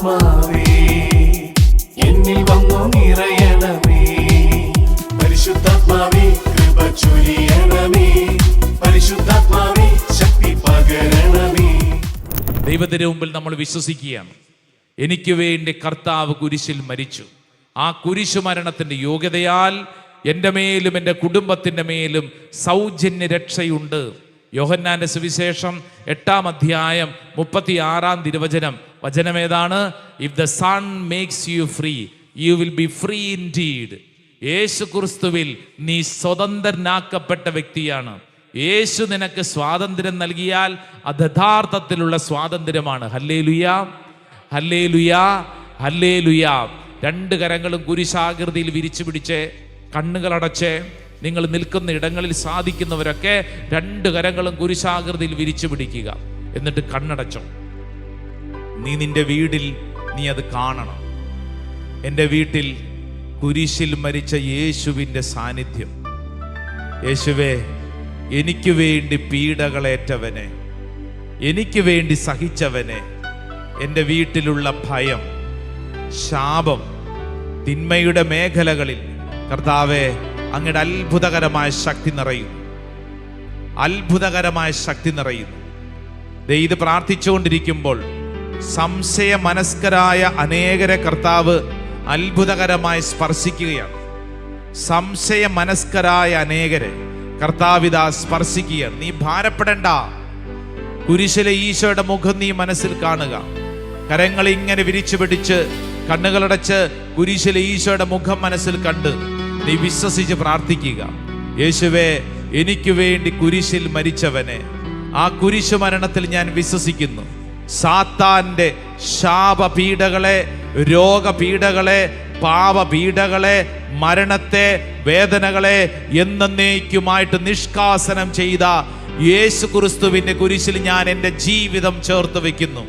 പരിശുദ്ധാത്മാവേ എന്നിൽ വന്നു നിറയണമേ. പരിശുദ്ധാത്മാവേ കൃപ ചൊരിയണമേ. പരിശുദ്ധാത്മാവേ ശക്തി പകരണമേ. ദൈവത്തിന്റെ മുമ്പിൽ നമ്മൾ വിശ്വസിക്കുകയാണ്, എനിക്ക് വേണ്ടി കർത്താവ് കുരിശിൽ മരിച്ചു. ആ കുരിശു മരണത്തിന്റെ യോഗ്യതയാൽ എൻ്റെ മേലും എൻ്റെ കുടുംബത്തിൻ്റെ മേലും സൗജന്യ രക്ഷയുണ്ട്. യോഹന്നാന്റെ സുവിശേഷം 8-ാം അധ്യായം 36-ാം തിരുവചനം. വചനമേതാണ്? If the son makes you free you will be free indeed. Yesu ക്രിസ്തുവിൽ നീ സ്വതന്ത്രനാക്കപ്പെട്ട വ്യക്തിയാണ്. യേശു നിനക്ക് സ്വാതന്ത്ര്യം നൽകിയാൽ അത് യഥാർത്ഥത്തിലുള്ള സ്വാതന്ത്ര്യമാണ്. ഹല്ലേലൂയാ, ഹല്ലേലൂയാ, ഹല്ലേലൂയാ. രണ്ട് കരങ്ങളും കുരിശാകൃതിയിൽ വിരിച്ചു പിടിച്ച് കണ്ണുകളടച്ച് നിങ്ങൾ നിൽക്കുന്ന ഇടങ്ങളിൽ സാധിക്കുന്നവരൊക്കെ രണ്ട് കരങ്ങളും കുരിശാകൃതിയിൽ വിരിച്ചു പിടിക്കുക. എന്നിട്ട് കണ്ണടച്ചോ. നീ നിന്റെ വീടിൽ നീ അത് കാണണം. എൻ്റെ വീട്ടിൽ കുരിശിൽ മരിച്ച യേശുവിൻ്റെ സാന്നിധ്യം. യേശുവേ, എനിക്ക് വേണ്ടി പീഡകളേറ്റവനെ, എനിക്ക് വേണ്ടി സഹിച്ചവനെ, എൻ്റെ വീട്ടിലുള്ള ഭയം, ശാപം, തിന്മയുടെ മേഖലകളിൽ കർത്താവേ അങ്ങയുടെ അത്ഭുതകരമായ ശക്തി നിറയുന്നു, അത്ഭുതകരമായ ശക്തി നിറയുന്നു. ഇത് പ്രാർത്ഥിച്ചുകൊണ്ടിരിക്കുമ്പോൾ സംശയ മനസ്കരായ അനേകരെ കർത്താവ് അത്ഭുതകരമായി സ്പർശിക്കുകയാണ്. സംശയ മനസ്കരായ അനേകരെ കർത്താവിത സ്പർശിക്കുകയാണ്. നീ ഭാരപ്പെടണ്ട. കുരിശിലെ ഈശോയുടെ മുഖം നീ മനസ്സിൽ കാണുക. കരങ്ങൾ ഇങ്ങനെ വിരിച്ചു പിടിച്ച് കണ്ണുകളടച്ച് കുരിശിലെ ഈശോയുടെ മുഖം മനസ്സിൽ കണ്ട് നീ വിശ്വസിച്ച് പ്രാർത്ഥിക്കുക. യേശുവേ, എനിക്ക് വേണ്ടി കുരിശിൽ മരിച്ചവനെ, ആ കുരിശു മരണത്തിൽ ഞാൻ വിശ്വസിക്കുന്നു. സാത്താന്റെ ശാപപീഡകളെ, രോഗപീഡകളെ, പാപപീഡകളെ, മരണത്തെ, വേദനകളെ എന്നേക്കുമായിട്ട് നിഷ്കാസനം ചെയ്ത യേശു ക്രിസ്തുവിന്റെ കുരിശിൽ ഞാൻ എൻ്റെ ജീവിതം ചേർത്ത് വെക്കുന്നു.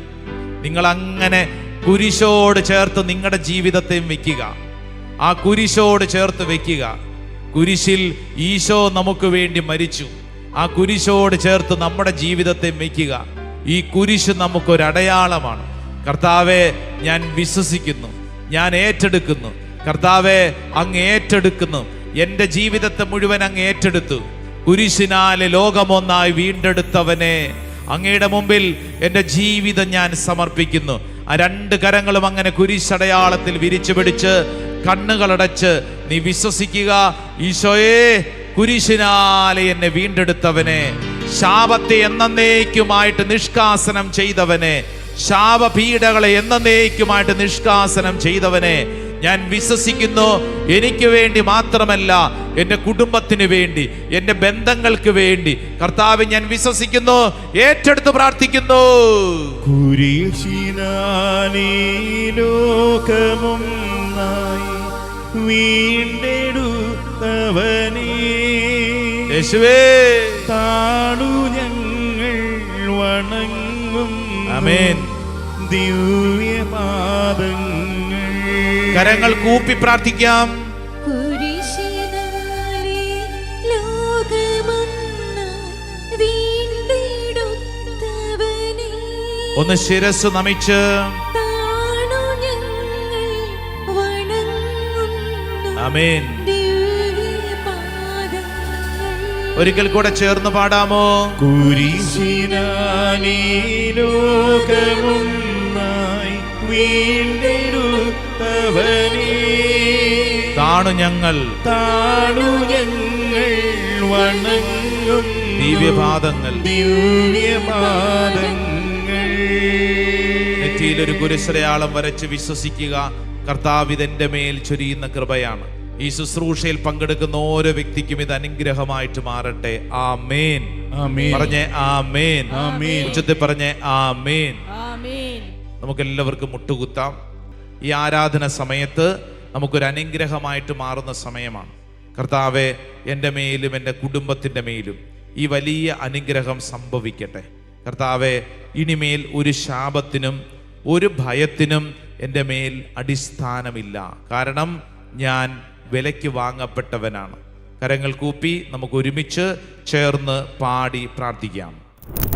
നിങ്ങൾ അങ്ങനെ കുരിശോട് ചേർത്ത് നിങ്ങളുടെ ജീവിതത്തെയും വെക്കുക. ആ കുരിശോട് ചേർത്ത് വെക്കുക. കുരിശിൽ ഈശോ നമുക്ക് വേണ്ടി മരിച്ചു. ആ കുരിശോട് ചേർത്ത് നമ്മുടെ ജീവിതത്തെ വെക്കുക. ഈ കുരിശ് നമുക്കൊരടയാളമാണ്. കർത്താവെ, ഞാൻ വിശ്വസിക്കുന്നു, ഞാൻ ഏറ്റെടുക്കുന്നു. കർത്താവെ, അങ്ങ് ഏറ്റെടുക്കുന്നു. എൻ്റെ ജീവിതത്തെ മുഴുവൻ അങ്ങ് ഏറ്റെടുത്തു. കുരിശിനാലെ ലോകമൊന്നായി വീണ്ടെടുത്തവനെ, അങ്ങയുടെ മുമ്പിൽ എൻ്റെ ജീവിതം ഞാൻ സമർപ്പിക്കുന്നു. ആ രണ്ട് കരങ്ങളും അങ്ങനെ കുരിശടയാളത്തിൽ വിരിച്ചു പിടിച്ച് കണ്ണുകളടച്ച് നീ വിശ്വസിക്കുക. ഈശോയെ, കുരിശിനാലെ എന്നെ വീണ്ടെടുത്തവനെ, ശാപത്തെ എന്നേക്കുമായിട്ട് നിഷ്കാസനം ചെയ്തവനെ, ശാപപീഡകളെ എന്നേക്കുമായിട്ട് നിഷ്കാസനം ചെയ്തവനെ ഞാൻ വിശ്വസിക്കുന്നു. എനിക്ക് വേണ്ടി മാത്രമല്ല, എൻ്റെ കുടുംബത്തിന് വേണ്ടി, എൻ്റെ ബന്ധങ്ങൾക്ക് വേണ്ടി കർത്താവ് ഞാൻ വിശ്വസിക്കുന്നു. ഏറ്റെടുത്ത് പ്രാർത്ഥിക്കുന്നു. കുരിശിനാലേ ലോകമൊന്നായി വീണ്ടെടുത്തവനേ, യേശുവേ, താണു ഞങ്ങൾ വണങ്ങും. ആമേൻ. ദിവ്യപാദങ്ങൾ കരങ്ങൾ കൂപ്പി പ്രാർത്ഥിക്കാം. ഒന്ന് ശിരസ് നമിച്ച് ആമേൻ. ഒരിക്കൽ കൂടെ ചേർന്ന് പാടാമോ? കുരിശിനാലേ ലോകമൊന്നായി വീണ്ടെടുത്തവനേ, താണു ഞങ്ങൾ വണങ്ങും. ദിവ്യപാദങ്ങൾ. നെറ്റിയിലൊരു കുരിശടയാളം വരച്ച് വിശ്വസിക്കുക. കർത്താവ് ഇതെന്റെ മേൽ ചൊരിയുന്ന കൃപയാണ്. ഈ ശുശ്രൂഷയിൽ പങ്കെടുക്കുന്ന ഓരോ വ്യക്തിക്കും ഇത് അനുഗ്രഹമായിട്ട് മാറട്ടെ. ആമേൻ. പറഞ്ഞേ ആമേൻ. ഉച്ചത്തിൽ പറഞ്ഞേ ആമേൻ. നമുക്ക് എല്ലാവർക്കും മുട്ടുകുത്താം. ഈ ആരാധന സമയത്ത് നമുക്കൊരു അനുഗ്രഹമായിട്ട് മാറുന്ന സമയമാണ്. കർത്താവെ, എൻ്റെ മേലും എൻ്റെ കുടുംബത്തിൻ്റെ മേലും ഈ വലിയ അനുഗ്രഹം സംഭവിക്കട്ടെ. കർത്താവെ, ഇനിമേൽ ഒരു ശാപത്തിനും ഒരു ഭയത്തിനും എൻ്റെ മേൽ അടിസ്ഥാനമില്ല. കാരണം ഞാൻ വിലയ്ക്ക് വാങ്ങപ്പെട്ടവനാണ്. കരങ്ങൾ കൂപ്പി നമുക്ക് ഒരുമിച്ച് ചേർന്ന് പാടി പ്രാർത്ഥിക്കാം.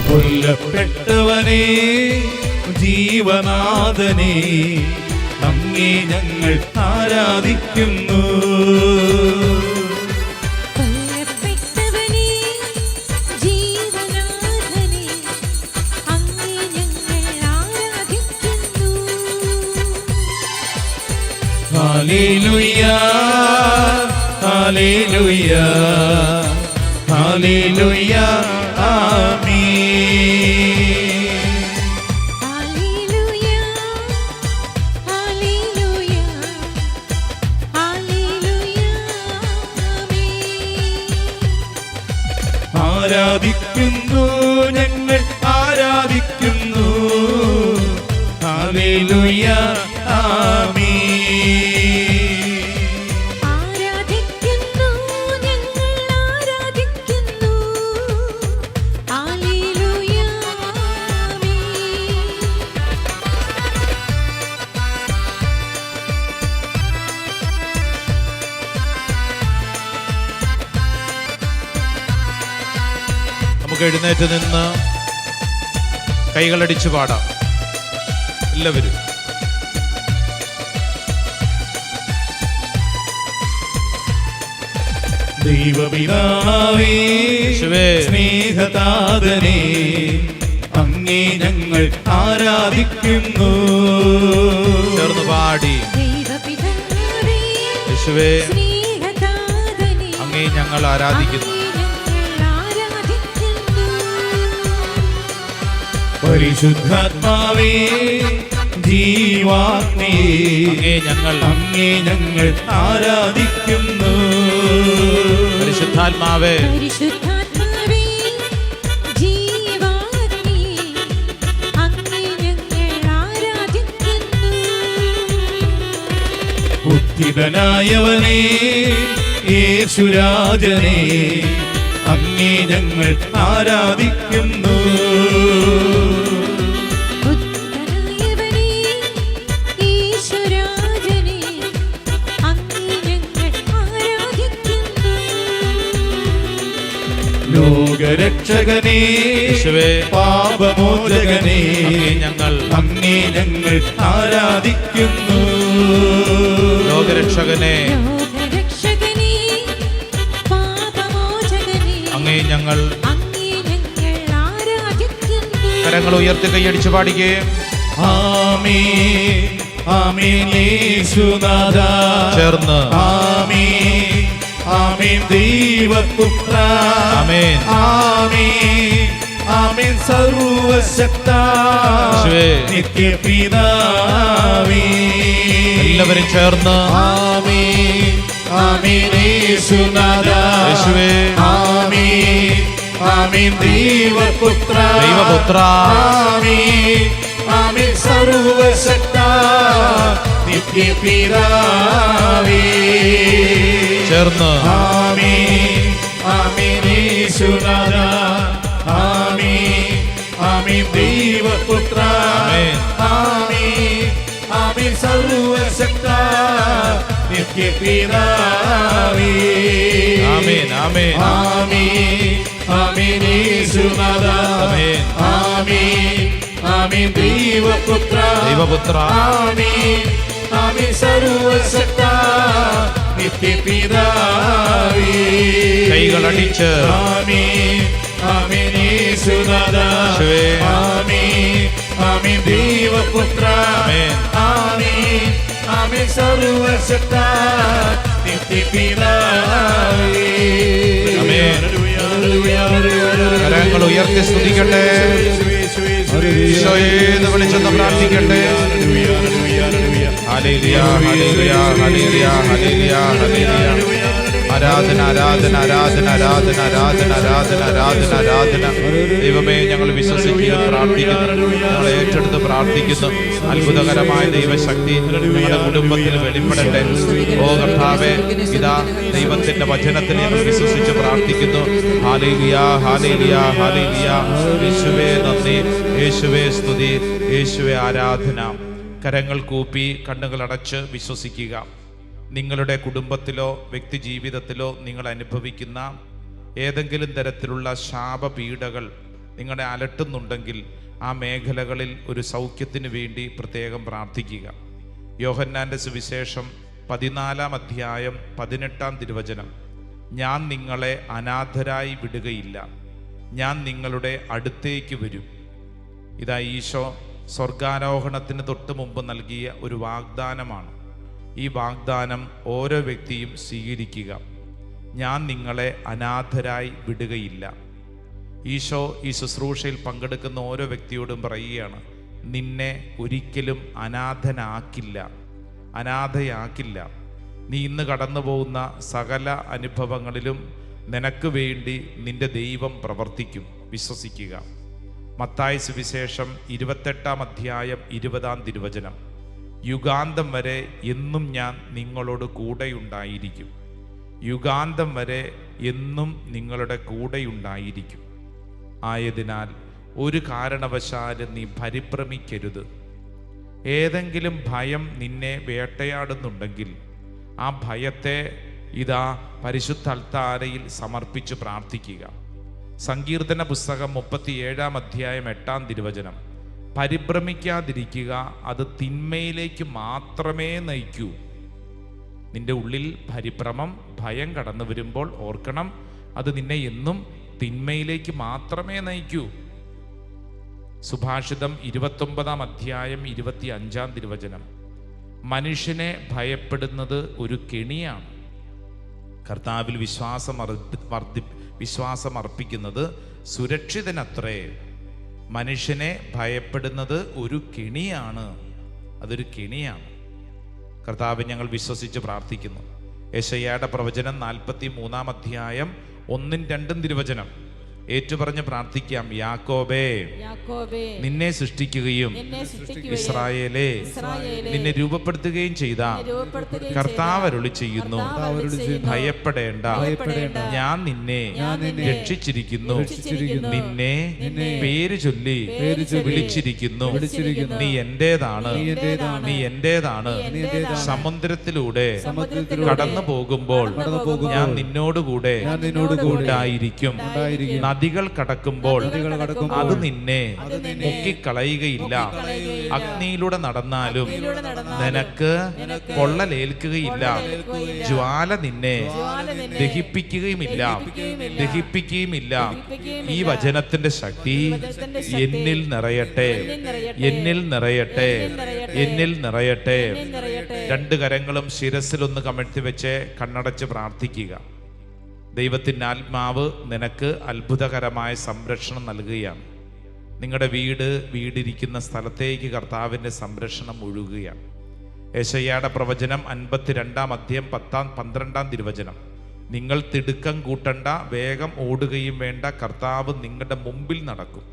കൊല്ലപ്പെട്ടവനേ, ജീവനാഥനെ അങ്ങേ ഞങ്ങൾ ആരാധിക്കുന്നു. കൊല്ലപ്പെട്ടവനേ, ജീവനാഥനേ, അങ്ങേ ഞങ്ങൾ ആരാധിക്കുന്നു. ഹല്ലേലൂയ ഹല്ലേലൂയ ഹല്ലേലൂയ ആമേൻ. ഹല്ലേലൂയ, ഹല്ലേലൂയ, ഹല്ലേലൂയ, ആമേൻ. ആരാധിക്കുന്നു ഞങ്ങൾ ആരാധിക്കുന്നു. ഹല്ലേലൂയ ആമേൻ. ആരാധിക്കുന്നു ഞങ്ങൾ ആരാധിക്കുന്നു. ഹല്ലേലൂയ, ആമേൻ. നമുക്ക് എഴുന്നേറ്റ് നിന്ന് കൈകളടിച്ച് പാടാം എല്ലാവരും. ദൈവപിതാവേ, യേശുവേ, സ്നേഹതാതനേ, അങ്ങേ ഞങ്ങൾ ആരാധിക്കുന്നു. ചേർന്ന് പാടി. ദൈവപിതാവേ, യേശുവേ, സ്നേഹതാതനേ, അങ്ങേ ഞങ്ങൾ ആരാധിക്കുന്നു. അങ്ങേ ഞങ്ങൾ ആരാധിക്കുന്നു. പരിശുദ്ധാത്മാവേ, ജീവാഗ്നേ, അങ്ങേ ഞങ്ങൾ ആരാധിക്കുന്നു. പരിശുദ്ധാത്മാവേ, പരിശുദ്ധാത്മാവേ, ജീവാഗ്നേ, അങ്ങേ ഞങ്ങൾ ആരാധിക്കുന്നു. ഉത്ഥിതനായവനേ, യേശുരാജനേ, അങ്ങേ ഞങ്ങൾ ആരാധിക്കുന്നു. ഉത്തരനായവനേ, ഈശ്വരാജനേ, അങ്ങേ ഞങ്ങൾ ആരാധിക്കുന്നു. ലോകരക്ഷകനേ, യേശുവേ, പാപമോചകനേ, അങ്ങേ ഞങ്ങൾ അങ്ങേ ഞങ്ങൾ ആരാധിക്കുന്നു. ലോകരക്ഷകനെ, ലോകരക്ഷകനേ, പാപമോചകനേ, അങ്ങേ ഞങ്ങൾ. അങ്ങേ ഞങ്ങൾ ആരാധിക്കുന്നു. കരങ്ങൾ ഉയർത്തി കൈയടിച്ച് പാടിക്കേ. ആമേൻ ആമേൻ യേശുനാഥാ, ചേർന്ന്. ആമേൻ ആമേൻ ദൈവപുത്ര, ആമേൻ. ആമേൻ ആമേൻ സർവശക്താ, യേശുവേ, നിത്യപിതാവേ. എല്ലാവരും ചേർന്ന്. ആമേൻ ആമേൻ യേശുനാഥാ, യേശുവേ, ആമേൻ ആമേൻ ദൈവപുത്ര, ദൈവപുത്ര, ആമേൻ ആമേൻ സർവശക്താ, നിത്യപിതാവേ. ചേർന്ന്. ആമേൻ ആമേൻ യേശുനാഥാ, ആമേൻ ആമേൻ ദൈവപുത്ര, ആമേൻ. ആമേൻ ആമേൻ സർവശക്താ, നിത്യപിതാവേ. ആമേൻ, ആമേൻ. ആമേൻ ആമേൻ യേശുനാഥാ, ആമേൻ. ആമേൻ ആമേൻ ദൈവപുത്ര, ദൈവപുത്ര, ആമേൻ ആമേൻ സർവശക്താ, നിത്യപിതാവേ. കൈകളടിച്ച്. ആമേൻ ആമേൻ യേശുനാഥാ, യേശുവേ, ആമേൻ ആമേൻ ദൈവപുത്ര, ആമേൻ. ആമേൻ ആമേൻ സർവശക്താ, നിത്യപിതാവേ. ആമേൻ. കരങ്ങൾ ഉയർത്തി സ്തുതിക്കട്ടെ. ഈശോയെ എന്ന് വിളിച്ചെന്ന് പ്രാർത്ഥിക്കട്ടെ. ഹല്ലേലൂയ, ഹല്ലേലൂയ, ഹല്ലേലൂയ, ഹല്ലേലൂയ, ഹല്ലേലൂയ. ആരാധന, ആരാധന, ആരാധന, ആരാധന, ആരാധന, ആരാധന, ആരാധന, ആരാധന. ദൈവമേ, ഞങ്ങൾ വിശ്വസിക്കുകയും പ്രാർത്ഥിക്കുന്നു, ഞങ്ങൾ ഏറ്റെടുത്ത് പ്രാർത്ഥിക്കുന്നു. അത്ഭുതകരമായ ദൈവശക്തി ഞങ്ങളുടെ കുടുംബത്തിൽ വെളിപ്പെടട്ടെ. ഓ കർത്താവേ, ഇതാ ദൈവത്തിന്റെ വചനത്തിൽ ഞങ്ങൾ വിശ്വസിച്ച് പ്രാർത്ഥിക്കുന്നു. ഹല്ലേലൂയ, ഹല്ലേലൂയ, ഹല്ലേലൂയ. യേശുവേ നന്ദി, യേശുവേ സ്തുതി, യേശുവേ ആരാധന. കരങ്ങൾ കൂപ്പി കണ്ണുകൾ അടച്ച് വിശ്വസിക്കുക. നിങ്ങളുടെ കുടുംബത്തിലോ വ്യക്തി ജീവിതത്തിലോ നിങ്ങൾ അനുഭവിക്കുന്ന ഏതെങ്കിലും തരത്തിലുള്ള ശാപപീഡകൾ നിങ്ങളെ അലട്ടുന്നുണ്ടെങ്കിൽ ആ മേഖലകളിൽ ഒരു സൗഖ്യത്തിന് വേണ്ടി പ്രത്യേകം പ്രാർത്ഥിക്കുക. യോഹന്നാൻ്റെ സുവിശേഷം 14 അധ്യായം 18 തിരുവചനം, ഞാൻ നിങ്ങളെ അനാഥരായി വിടുകയില്ല, ഞാൻ നിങ്ങളുടെ അടുത്തേക്ക് വരും. ഇതാ ഈശോ സ്വർഗാരോഹണത്തിന് തൊട്ട് മുമ്പ് നൽകിയ ഒരു വാഗ്ദാനമാണ്. ഈ വാഗ്ദാനം ഓരോ വ്യക്തിയും സ്വീകരിക്കുക. ഞാൻ നിങ്ങളെ അനാഥരായി വിടുകയില്ല. ഈശോ ഈ ശുശ്രൂഷയിൽ പങ്കെടുക്കുന്ന ഓരോ വ്യക്തിയോടും പറയുകയാണ്, നിന്നെ ഒരിക്കലും അനാഥനാക്കില്ല, അനാഥയാക്കില്ല. നീ ഇന്ന് കടന്നു പോകുന്ന സകല അനുഭവങ്ങളിലും നിനക്ക് വേണ്ടി നിന്റെ ദൈവം പ്രവർത്തിക്കും. വിശ്വസിക്കുക. മത്തായി സുവിശേഷം 28 അധ്യായം 20 തിരുവചനം, യുഗാന്തം വരെ എന്നും ഞാൻ നിങ്ങളോട് കൂടെയുണ്ടായിരിക്കും. യുഗാന്തം വരെ എന്നും നിങ്ങളുടെ കൂടെയുണ്ടായിരിക്കും. ആയതിനാൽ ഒരു കാരണവശാലും നീ പരിഭ്രമിക്കരുത്. ഏതെങ്കിലും ഭയം നിന്നെ വേട്ടയാടുന്നുണ്ടെങ്കിൽ ആ ഭയത്തെ ഇതാ പരിശുദ്ധ അൽത്താരയിൽ സമർപ്പിച്ച് പ്രാർത്ഥിക്കുക. സങ്കീർത്തന പുസ്തകം 37 അധ്യായം 8 തിരുവചനം, പരിഭ്രമിക്കാതിരിക്കുക, അത് തിന്മയിലേക്ക് മാത്രമേ നയിക്കൂ. നിന്റെ ഉള്ളിൽ പരിഭ്രമം, ഭയം കടന്നു വരുമ്പോൾ ഓർക്കണം, അത് നിന്നെ എന്നും തിന്മയിലേക്ക് മാത്രമേ നയിക്കൂ. സുഭാഷിതം 29 അധ്യായം 25 തിരുവചനം, മനുഷ്യനെ ഭയപ്പെടുന്നത് ഒരു കെണിയാണ്. കർത്താവിൽ വിശ്വാസം അർപ്പിക്കുന്നത് സുരക്ഷിതനത്രേ. മനുഷ്യനെ ഭയപ്പെടുന്നത് ഒരു കെണിയാണ്, അതൊരു കെണിയാണ്. കർത്താവ് ഞങ്ങൾ വിശ്വസിച്ച് പ്രാർത്ഥിക്കുന്നു. യെശയ്യായുടെ പ്രവചനം 43 അധ്യായം 1-2 തിരുവചനം ഏറ്റുപറഞ്ഞ് പ്രാർത്ഥിക്കാം. യാക്കോബേ, നിന്നെ സൃഷ്ടിക്കുകയും ഇസ്രായേലേ, നിന്നെ രൂപപ്പെടുത്തുകയും ചെയ്ത കർത്താവ് അരുളി ചെയ്യുന്നു, ഭയപ്പെടേണ്ട, ഞാൻ നിന്നെ രക്ഷിച്ചിരിക്കുന്നു, നിന്നെ പേര് ചൊല്ലി വിളിച്ചിരിക്കുന്നു, നീ എന്റേതാണ്, നീ എന്റേതാണ്. സമുദ്രത്തിലൂടെ കടന്നു പോകുമ്പോൾ ഞാൻ നിന്നോടുകൂടെ ഉണ്ടായിരിക്കും. നദികൾ കടക്കുമ്പോൾ അത് നിന്നെ മുക്കിക്കളയുകയില്ല. അഗ്നിയിലൂടെ നടന്നാലും നിനക്ക് പൊള്ളലേൽക്കുകയില്ല. ജ്വാല നിന്നെ ദഹിപ്പിക്കുകയുമില്ല. ഈ വചനത്തിന്റെ ശക്തി എന്നിൽ നിറയട്ടെ, എന്നിൽ നിറയട്ടെ, എന്നിൽ നിറയട്ടെ. 2 കരങ്ങളും ശിരസിലൊന്ന് കമഴ്ത്തി വെച്ച് കണ്ണടച്ച് പ്രാർത്ഥിക്കുക. ദൈവത്തിൻ്റെ ആത്മാവ് നിനക്ക് അത്ഭുതകരമായ സംരക്ഷണം നൽകുകയാണ്. നിങ്ങളുടെ വീടിരിക്കുന്ന സ്ഥലത്തേക്ക് കർത്താവിൻ്റെ സംരക്ഷണം ഒഴുകുകയാണ്. യെശയ്യായുടെ പ്രവചനം 52 അധ്യായം 10-12 തിരുവചനം, നിങ്ങൾ തിടുക്കം കൂട്ടണ്ട, വേഗം ഓടുകയും വേണ്ട, കർത്താവ് നിങ്ങളുടെ മുമ്പിൽ നടക്കും.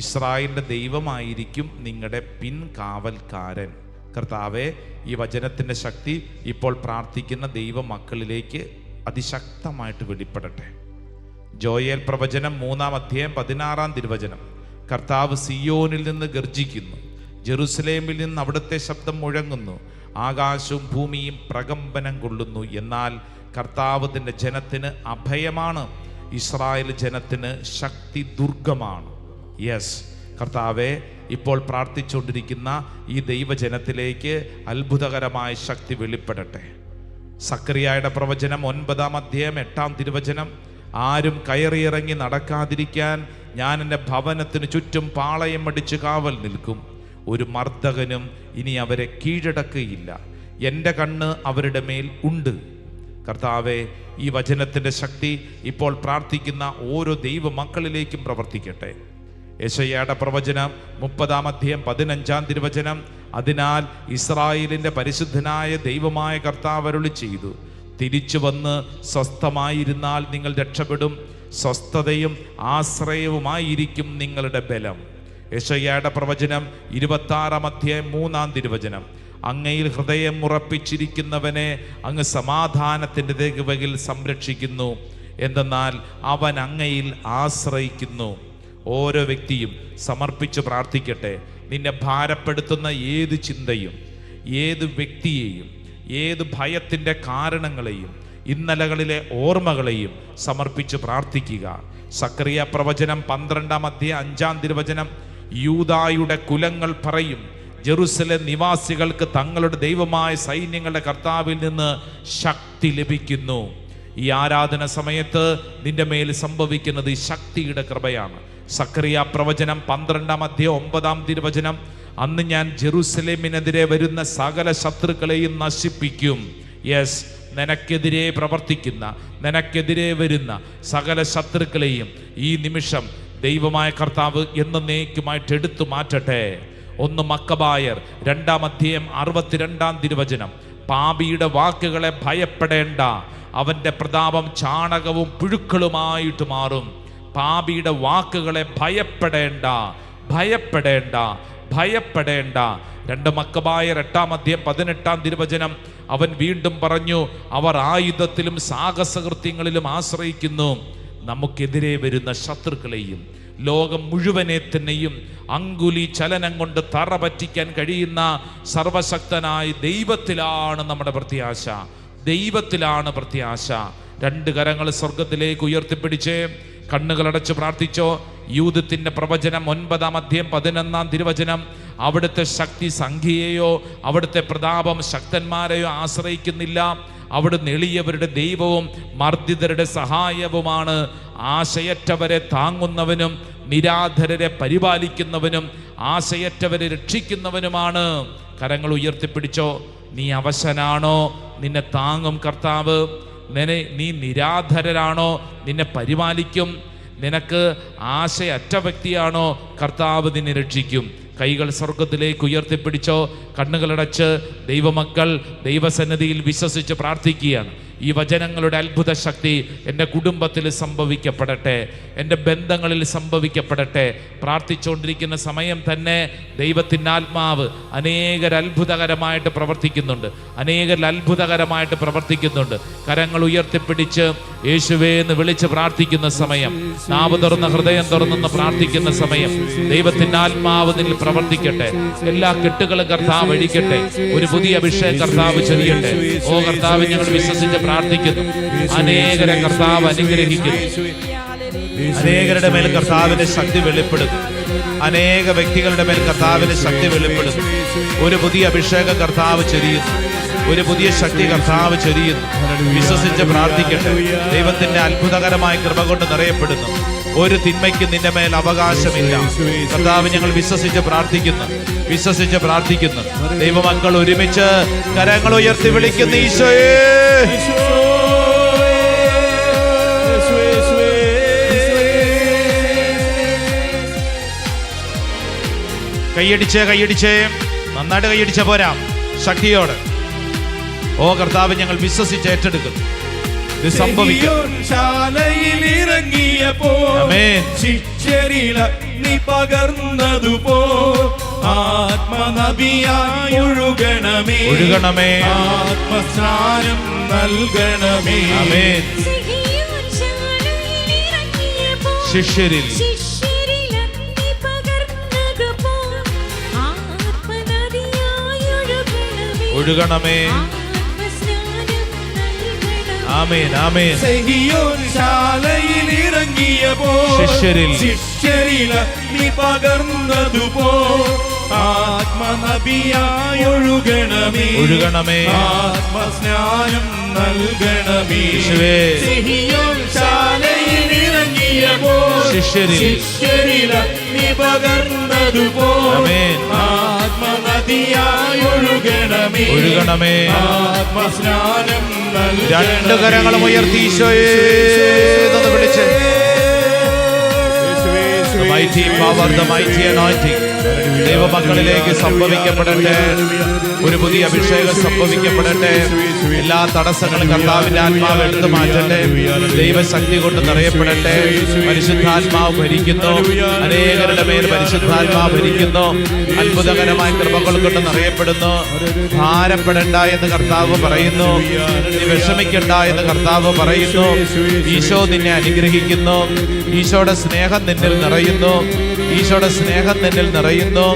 ഇസ്രായേലിൻ്റെ ദൈവമായിരിക്കും നിങ്ങളുടെ പിൻകാവൽക്കാരൻ. കർത്താവെ, ഈ വചനത്തിൻ്റെ ശക്തി ഇപ്പോൾ പ്രാർത്ഥിക്കുന്ന ദൈവമക്കളിലേക്ക് അതിശക്തമായിട്ട് വെളിപ്പെടട്ടെ. ജോയേൽ പ്രവചനം 3 അധ്യായം 16 തിരുവചനം, കർത്താവ് സിയോനിൽ നിന്ന് ഗർജിക്കുന്നു, ജെറുസലേമിൽ നിന്ന് അവിടുത്തെ ശബ്ദം മുഴങ്ങുന്നു, ആകാശവും ഭൂമിയും പ്രകമ്പനം കൊള്ളുന്നു. എന്നാൽ കർത്താവ് തന്റെ ജനത്തിന് അഭയമാണ്, ഇസ്രായേൽ ജനത്തിന് ശക്തി ദുർഗമാണ്. യെസ് കർത്താവെ, ഇപ്പോൾ പ്രാർത്ഥിച്ചുകൊണ്ടിരിക്കുന്ന ഈ ദൈവജനത്തിലേക്ക് അത്ഭുതകരമായ ശക്തി വെളിപ്പെടട്ടെ. സക്കറിയായുടെ പ്രവചനം 9 അധ്യായം 8 തിരുവചനം, ആരും കയറിയിറങ്ങി നടക്കാതിരിക്കാൻ ഞാൻ എൻ്റെ ഭവനത്തിന് ചുറ്റും പാളയം അടിച്ച് കാവൽ നിൽക്കും. ഒരു മർദ്ദകനും ഇനി അവരെ കീഴടക്കുകയില്ല. എൻ്റെ കണ്ണ് അവരുടെ മേൽ ഉണ്ട്. കർത്താവെ, ഈ വചനത്തിൻ്റെ ശക്തി ഇപ്പോൾ പ്രാർത്ഥിക്കുന്ന ഓരോ ദൈവ മക്കളിലേക്കും പ്രവർത്തിക്കട്ടെ. യെശയ്യായുടെ പ്രവചനം 30 അധ്യായം 15 തിരുവചനം, അതിനാൽ ഇസ്രായേലിൻ്റെ പരിശുദ്ധനായ ദൈവമായ കർത്താവ് അരുളി ചെയ്തു, തിരിച്ചു വന്ന് സ്വസ്ഥമായിരുന്നാൽ നിങ്ങൾ രക്ഷപ്പെടും, സ്വസ്ഥതയും ആശ്രയവുമായിരിക്കും നിങ്ങളുടെ ബലം. യെശയ്യായുടെ പ്രവചനം 26 അധ്യായം 3 തിരുവചനം, അങ്ങയിൽ ഹൃദയം ഉറപ്പിച്ചിരിക്കുന്നവനെ അങ്ങ് സമാധാനത്തിൻ്റെ രേഖവയിൽ സംരക്ഷിക്കുന്നു, എന്തെന്നാൽ അവൻ അങ്ങയിൽ ആശ്രയിക്കുന്നു. ഓരോ വ്യക്തിയും സമർപ്പിച്ച് പ്രാർത്ഥിക്കട്ടെ. നിന്നെ ഭാരപ്പെടുത്തുന്ന ഏത് ചിന്തയും, ഏത് വ്യക്തിയെയും, ഏത് ഭയത്തിൻ്റെ കാരണങ്ങളെയും, ഇന്നലകളിലെ ഓർമ്മകളെയും സമർപ്പിച്ച് പ്രാർത്ഥിക്കുക. സക്കറിയ പ്രവചനം 12 അധ്യായം 5 തിരുവചനം, യൂദായുടെ കുലങ്ങൾ പറയും, ജെറുസലേം നിവാസികൾക്ക് തങ്ങളുടെ ദൈവമായ സൈന്യങ്ങളുടെ കർത്താവിൽ നിന്ന് ശക്തി ലഭിക്കുന്നു. ഈ ആരാധന സമയത്ത് നിന്റെ മേൽ സംഭവിക്കുന്നത് ഈ ശക്തിയുടെ കൃപയാണ്. സക്കറിയ പ്രവചനം 12-ാം അധ്യായം 9-ാം തിരുവചനം, അന്ന് ഞാൻ ജെറുസലേമിനെതിരെ വരുന്ന സകല ശത്രുക്കളെയും നശിപ്പിക്കും. യെസ്, നിനക്കെതിരെ പ്രവർത്തിക്കുന്ന, നിനക്കെതിരെ വരുന്ന സകല ശത്രുക്കളെയും ഈ നിമിഷം ദൈവമായ കർത്താവ് എന്നേക്കുമായിട്ട് എടുത്തു മാറ്റട്ടെ. 1 മക്കബായർ 2-ാം അധ്യായം 62-ാം തിരുവചനം, പാപിയുടെ വാക്കുകളെ ഭയപ്പെടേണ്ട, അവന്റെ പ്രതാപം ചാണകവും പുഴുക്കളുമായിട്ട് മാറും. പാപിയുടെ വാക്കുകളെ ഭയപ്പെടേണ്ട, ഭയപ്പെടേണ്ട, ഭയപ്പെടേണ്ട. 2 മക്കബായർ 8-ാം അധ്യായം 18-ാം തിരുവചനം, അവൻ വീണ്ടും പറഞ്ഞു, അവർ ആയുധത്തിലും സാഹസകൃത്യങ്ങളിലും ആശ്രയിക്കുന്നു. നമുക്കെതിരെ വരുന്ന ശത്രുക്കളെയും ലോകം മുഴുവനെ തന്നെയും അങ്കുലി ചലനം കൊണ്ട് തറ പറ്റിക്കാൻ കഴിയുന്ന സർവശക്തനായ ദൈവത്തിലാണ് നമ്മുടെ പ്രത്യാശ, ദൈവത്തിലാണ് പ്രത്യാശ. 2 കരങ്ങൾ സ്വർഗത്തിലേക്ക് ഉയർത്തിപ്പിടിച്ച് കണ്ണുകളടച്ച് പ്രാർത്ഥിച്ചോ. യൂദത്തിന്റെ പ്രവചനം 9-ാം അധ്യായം 11-ാം തിരുവചനം, അവിടുത്തെ ശക്തി സംഖ്യയെയോ അവിടുത്തെ പ്രതാപം ശക്തന്മാരെയോ ആശ്രയിക്കുന്നില്ല. അവിടുന്ന് എളിയവരുടെ ദൈവവും മർദ്ദിതരുടെ സഹായവുമാണ്. ആശയറ്റവരെ താങ്ങുന്നവനും നിരാധരരെ പരിപാലിക്കുന്നവനും ആശയറ്റവരെ രക്ഷിക്കുന്നവനുമാണ്. കരങ്ങൾ ഉയർത്തിപ്പിടിച്ചോ. നീ അവശനാണോ? നിന്നെ താങ്ങും കർത്താവ്. നീ നിരാധരരാണോ? നിന്നെ പരിപാലിക്കും. നിനക്ക് ആശയറ്റ വ്യക്തിയാണോ? കർത്താവ് നിന്നെ രക്ഷിക്കും. കൈകൾ സ്വർഗത്തിലേക്ക് ഉയർത്തിപ്പിടിച്ചോ. കണ്ണുകളടച്ച് ദൈവമക്കൾ ദൈവസന്നിധിയിൽ വിശ്വസിച്ച് പ്രാർത്ഥിക്കുകയാണ്. ഈ വചനങ്ങളുടെ അത്ഭുത ശക്തി എൻ്റെ കുടുംബത്തിൽ സംഭവിക്കപ്പെടട്ടെ, എൻ്റെ ബന്ധങ്ങളിൽ സംഭവിക്കപ്പെടട്ടെ. പ്രാർത്ഥിച്ചുകൊണ്ടിരിക്കുന്ന സമയം തന്നെ ദൈവത്തിൻ്റെ ആത്മാവ് അനേകർ അത്ഭുതകരമായിട്ട് പ്രവർത്തിക്കുന്നുണ്ട്, അനേകർ അത്ഭുതകരമായിട്ട് പ്രവർത്തിക്കുന്നുണ്ട്. കരങ്ങൾ ഉയർത്തിപ്പിടിച്ച് യേശുവേ എന്ന് വിളിച്ച് പ്രാർത്ഥിക്കുന്ന സമയം, നാവ് തുറന്ന ഹൃദയം തുറന്നെന്ന് പ്രാർത്ഥിക്കുന്ന സമയം ദൈവത്തിൻ്റെ ആത്മാവ് നിന്നിൽ പ്രവർത്തിക്കട്ടെ. എല്ലാ കെട്ടുകളും കർത്താവ് അഴിക്കട്ടെ. ഒരു പുതിയ അഭിഷേകം കർത്താവ് ചൊരിയട്ടെ. ഓ കർത്താവ്, ഞങ്ങൾ വിശ്വസിച്ച് പ്രാർത്ഥിക്കുന്നു. അനേകരെ കർത്താവ് അനുഗ്രഹിക്കുന്നു. അനേകരുടെ മേൽ കർത്താവിന്റെ ശക്തി വെളിപ്പെടുന്നു. അനേക വ്യക്തികളുടെ മേൽ കർത്താവിന്റെ ശക്തി വെളിപ്പെടുന്നു. ഒരു പുതിയ അഭിഷേകം കർത്താവ് ചൊരിയുന്നു. ഒരു പുതിയ ശക്തി കർത്താവ് ചൊരിയുന്നു. വിശ്വസിച്ച് പ്രാർത്ഥിക്കട്ടെ. ദൈവത്തിന്റെ അത്ഭുതകരമായ കൃപ കൊണ്ട് നിറയപ്പെടുന്നു. ഒരു തിന്മയ്ക്ക് നിന്റെ മേൽ അവകാശമില്ല. കർത്താവ്, ഞങ്ങൾ വിശ്വസിച്ച് പ്രാർത്ഥിക്കുന്നു, വിശ്വസിച്ച് പ്രാർത്ഥിക്കുന്നു. ദൈവമക്കൾ ഒരുമിച്ച് കരങ്ങൾ ഉയർത്തി വിളിക്കുന്നു, ഈശോയേ. കൈയടിച്ച് കൈയടിച്ച് നന്നായിട്ട് കൈയടിച്ച പോരാ, ശക്തിയോടെ. ഓ കർത്താവ്, ഞങ്ങൾ വിശ്വസിച്ച് ഏറ്റെടുക്കുന്നു. ഇത് സംഭവിക്കും. ശിക്ഷരിലഗ്നി പകർന്നതുപോ ആത്മനബിയായി ഒഴുകണമേ, ഒഴുകണമേ. ആത്മസ്നാനം നൽകണമേ. ആമേൻ. ശിഷ്യരിൽ ഒഴുകണമേ. ആമേൻ, ആമേൻ. സഹിയോൻ ശാലയിൽ ഇറങ്ങിയപ്പോ ശിഷ്യരിൽ അഗ്നി പകർന്നതുപോ ആത്മനബിയായി ഒഴുകണമേ, ഒഴുകണമേ. ആത്മസ്നാനം നൽകണമേ. സഹിയോൻ ശാലയിൽ ഇറങ്ങിയപ്പോ ശിഷ്യരിൽ അഗ്നി പകർന്നതുപോ ആത്മനദിയായി ഒഴുകണമേ, ഒഴുകണമേ. ആത്മസ്നാനം 2 കരങ്ങളും ഉയർത്തി ഈശോയെ എന്ന് വിളിച്ച് mighty power, the mighty anointing ദൈവമക്കളിലേക്ക് സംഭവിക്കപ്പെടട്ടെ. ഒരു പുതിയ അഭിഷേകം സംഭവിക്കപ്പെടട്ടെ. എല്ലാ തടസ്സങ്ങളും കർത്താവിന്റെ ആത്മാവ് എടുത്തു മാറ്റട്ടെ. ദൈവശക്തി കൊണ്ട് നിറയപ്പെടട്ടെ. പരിശുദ്ധാത്മാവ് ഭരിക്കുന്നു. അനേകരുടെ മേൽ പരിശുദ്ധാത്മാവ് ഭരിക്കുന്നു. അത്ഭുതകരമായ കൃപകൾ കൊണ്ട് നിറയപ്പെടുന്നു. ഭാരപ്പെടണ്ട എന്ന് കർത്താവ് പറയുന്നു. നീ വിഷമിക്കണ്ട എന്ന് കർത്താവ് പറയുന്നു. ഈശോ നിന്നെ അനുഗ്രഹിക്കുന്നു. ഈശോയുടെ സ്നേഹം നിന്നിൽ നിറയുന്നു. ഈശോയുടെ സ്നേഹം നിന്നിൽ നിറയുന്നു.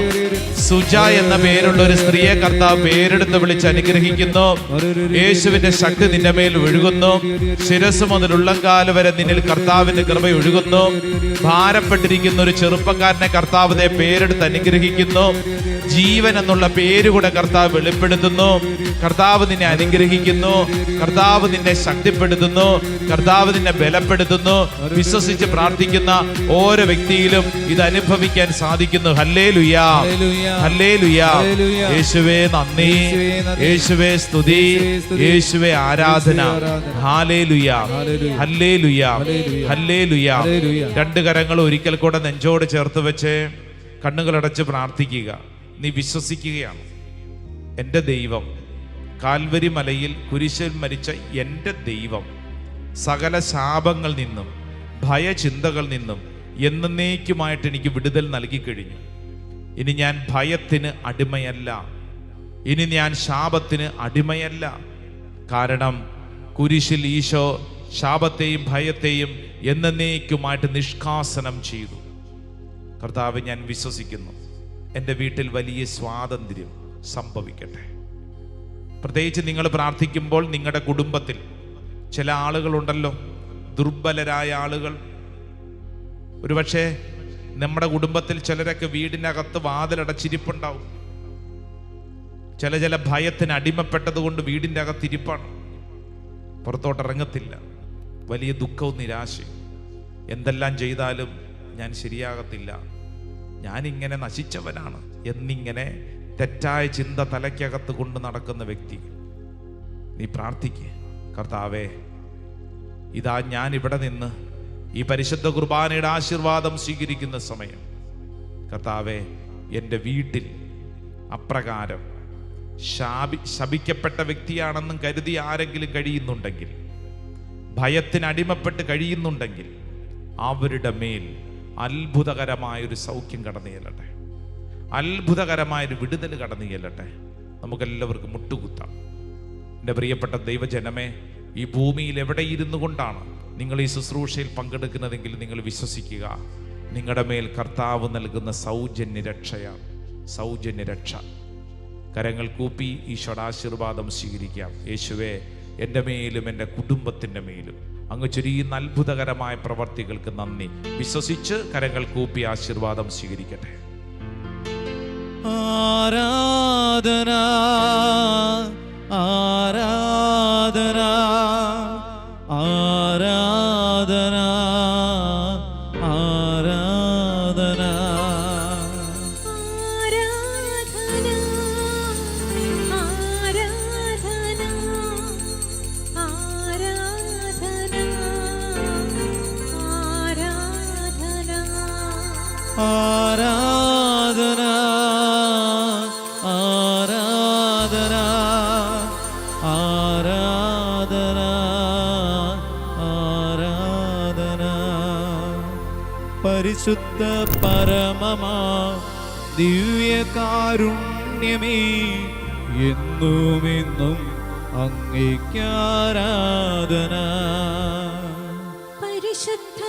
സുജ എന്ന പേരുള്ള ഒരു സ്ത്രീയെ കർത്താവ് പേരെടുത്ത് വിളിച്ച് അനുഗ്രഹിക്കുന്നു. യേശുവിന്റെ ശക്തി നിന്റെ മേൽ ഒഴുകുന്നു. ശിരസ് മുതൽ ഉള്ളംകാല് വരെ നിന്നിൽ കർത്താവിന്റെ കൃപ ഒഴുകുന്നു. ഭാരപ്പെട്ടിരിക്കുന്ന ഒരു ചെറുപ്പക്കാരനെ കർത്താവിനെ പേരെടുത്ത് അനുഗ്രഹിക്കുന്നു. ജീവൻ എന്നുള്ള പേരുകൂടെ കർത്താവ് വെളിപ്പെടുത്തുന്നു. കർത്താവ് നിന്നെ അനുഗ്രഹിക്കുന്നു. കർത്താവ് നിന്നെ ശക്തിപ്പെടുത്തുന്നു. കർത്താവ് നിന്നെ ബലപ്പെടുത്തുന്നു. വിശ്വസിച്ച് പ്രാർത്ഥിക്കുന്ന ഓരോ വ്യക്തിയിലും ഇത് അനുഭവിക്കാൻ സാധിക്കുന്നു. ഹല്ലേലൂയാ, ഹല്ലേലൂയാ. യേശുവേ നന്ദി, യേശുവേ സ്തുതി, യേശുവേ ആരാധന. ഹല്ലേലൂയാ, ഹല്ലേലൂയാ, ഹല്ലേലൂയാ. രണ്ട് കരങ്ങൾ ഒരിക്കൽ കൂടെ നെഞ്ചോട് ചേർത്ത് വെച്ച് കണ്ണുകളടച്ച് പ്രാർത്ഥിക്കുക. നീ വിശ്വസിക്കുകയാണ്, എൻ്റെ ദൈവം, കാൽവരി മലയിൽ കുരിശിൽ മരിച്ച എൻ്റെ ദൈവം സകല ശാപങ്ങളിൽ നിന്നും ഭയചിന്തകളിൽ നിന്നും എന്നേക്കുമായിട്ട് എനിക്ക് വിടുതൽ നൽകി കഴിഞ്ഞു. ഇനി ഞാൻ ഭയത്തിന് അടിമയല്ല, ഇനി ഞാൻ ശാപത്തിന് അടിമയല്ല. കാരണം കുരിശിൽ ഈശോ ശാപത്തെയും ഭയത്തെയും എന്നേക്കുമായിട്ട് നിഷ്കാസനം ചെയ്തു. കർത്താവ്, ഞാൻ വിശ്വസിക്കുന്നു, എൻ്റെ വീട്ടിൽ വലിയ സ്വാതന്ത്ര്യം സംഭവിക്കട്ടെ. പ്രത്യേകിച്ച് നിങ്ങൾ പ്രാർത്ഥിക്കുമ്പോൾ നിങ്ങളുടെ കുടുംബത്തിൽ ചില ആളുകളുണ്ടല്ലോ, ദുർബലരായ ആളുകൾ. ഒരുപക്ഷെ നമ്മുടെ കുടുംബത്തിൽ ചിലരൊക്കെ വീടിനകത്ത് വാതിലടച്ചിരിപ്പുണ്ടാവും. ചില ഭയത്തിന് അടിമപ്പെട്ടത് കൊണ്ട് വീടിൻ്റെ അകത്തിരിപ്പാണ്, പുറത്തോട്ടിറങ്ങത്തില്ല. വലിയ ദുഃഖവും നിരാശയും. എന്തെല്ലാം ചെയ്താലും ഞാൻ ശരിയാകത്തില്ല, ഞാനിങ്ങനെ നശിച്ചവനാണ് എന്നിങ്ങനെ തെറ്റായ ചിന്ത തലയ്ക്കകത്ത് കൊണ്ട് നടക്കുന്ന വ്യക്തി, നീ പ്രാർത്ഥിക്കുക. കർത്താവേ, ഇതാ ഞാൻ ഇവിടെ നിന്ന് ഈ പരിശുദ്ധ കുർബാനയുടെ ആശീർവാദം സ്വീകരിക്കുന്ന സമയം, കർത്താവേ, എൻ്റെ വീട്ടിൽ അപ്രകാരം ശപിക്കപ്പെട്ട വ്യക്തിയാണെന്നും കരുതി ആരെങ്കിലും കഴിയുന്നുണ്ടെങ്കിൽ, ഭയത്തിന് അടിമപ്പെട്ട് കഴിയുന്നുണ്ടെങ്കിൽ, അവരുടെ മേൽ അത്ഭുതകരമായൊരു സൗഖ്യം കടന്നു ചെല്ലട്ടെ, അത്ഭുതകരമായൊരു വിടുതൽ കടന്നു ചെല്ലട്ടെ. നമുക്കെല്ലാവർക്കും മുട്ടുകുത്താം. എൻ്റെ പ്രിയപ്പെട്ട ദൈവജനമേ, ഈ ഭൂമിയിൽ എവിടെ ഇരുന്നു കൊണ്ടാണ് നിങ്ങൾ ഈ ശുശ്രൂഷയിൽ പങ്കെടുക്കുന്നതെങ്കിൽ നിങ്ങൾ വിശ്വസിക്കുക, നിങ്ങളുടെ മേൽ കർത്താവ് നൽകുന്ന സൗജന്യ രക്ഷയാണ്, സൗജന്യ രക്ഷ. കരങ്ങൾ കൂപ്പി ഈശോയുടെ ആശീർവാദം സ്വീകരിക്കാം. യേശുവേ, എൻ്റെ മേലും എൻ്റെ കുടുംബത്തിൻ്റെ മേലും അങ്ങ് ചൊരിയുന്ന അത്ഭുതകരമായ പ്രവർത്തികൾക്ക് നന്ദി. വിശ്വസിച്ച് കരങ്ങൾ കൂപ്പി ആശീർവാദം സ്വീകരിക്കട്ടെ. ആരാധന, ആരാധന, ആരാധന, ആരാധന. ആരാധന, ആരാധന, ആരാധന, ആരാധന. പരിശുദ്ധ പരമമാ ദിവ്യകാരുണ്യമേ, എന്നുമെന്നും അങ്ങേയ്ക്കാരാധന. പരിശുദ്ധ